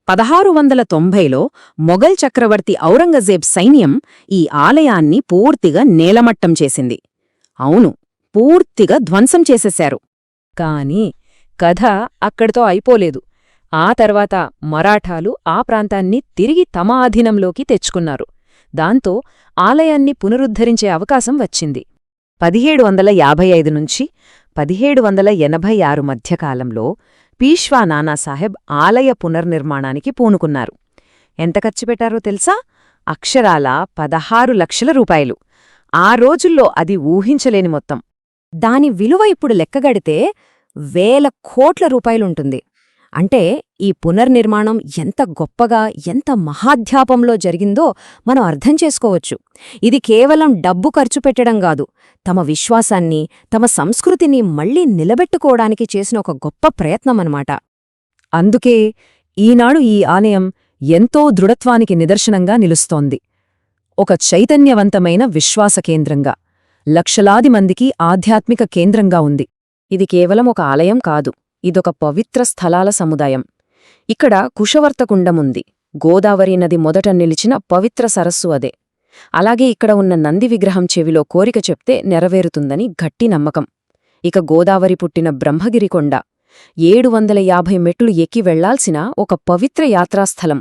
1690లో మొఘల్ చక్రవర్తి ఔరంగజేబ్ సైన్యం ఈ ఆలయాన్ని పూర్తిగా నేలమట్టం చేసింది. అవును, పూర్తిగా ధ్వంసం చేసేశారు. కాని కథ అక్కడితో అయిపోలేదు. ఆ తర్వాత మరాఠాలు ఆ ప్రాంతాన్ని తిరిగి తమ ఆధీనంలోకి తెచ్చుకున్నారు. దాంతో ఆలయాన్ని పునరుద్ధరించే అవకాశం వచ్చింది. 1755 నుంచి 1786 మధ్యకాలంలో పీష్వా నానాసాహెబ్ ఆలయ పునర్నిర్మాణానికి పూనుకున్నారు. ఎంత ఖర్చు పెట్టారో తెలుసా? అక్షరాల 16 లక్షల రూపాయలు. ఆ రోజుల్లో అది ఊహించలేని మొత్తం. దాని విలువ ఇప్పుడు లెక్కగడితే వేల కోట్ల రూపాయలుంటుంది. అంటే ఈ పునర్నిర్మాణం ఎంత గొప్పగా, ఎంత మహాధ్యాపంలో జరిగిందో మనం అర్థం చేసుకోవచ్చు. ఇది కేవలం డబ్బు ఖర్చు పెట్టడం కాదు, తమ విశ్వాసాన్ని, తమ సంస్కృతిని మళ్లీ నిలబెట్టుకోవడానికి చేసిన ఒక గొప్ప ప్రయత్నమన్నమాట. అందుకే ఈనాడు ఈ ఆలయం ఎంతో దృఢత్వానికి నిదర్శనంగా నిలుస్తోంది. ఒక చైతన్యవంతమైన విశ్వాస కేంద్రంగా, లక్షలాది మందికి ఆధ్యాత్మిక కేంద్రంగా ఉంది. ఇది కేవలం ఒక ఆలయం కాదు, ఇదొక పవిత్ర స్థలాల సముదాయం. ఇక్కడ కుశవర్తకుండముంది, గోదావరి నది మొదట నిలిచిన పవిత్ర సరస్సు అదే. అలాగే ఇక్కడ ఉన్న నంది విగ్రహం చెవిలో కోరిక చెప్తే నెరవేరుతుందని గట్టి నమ్మకం. ఇక గోదావరి పుట్టిన బ్రహ్మగిరికొండ 750 మెట్లు ఎక్కి వెళ్లాల్సిన ఒక పవిత్ర యాత్రాస్థలం.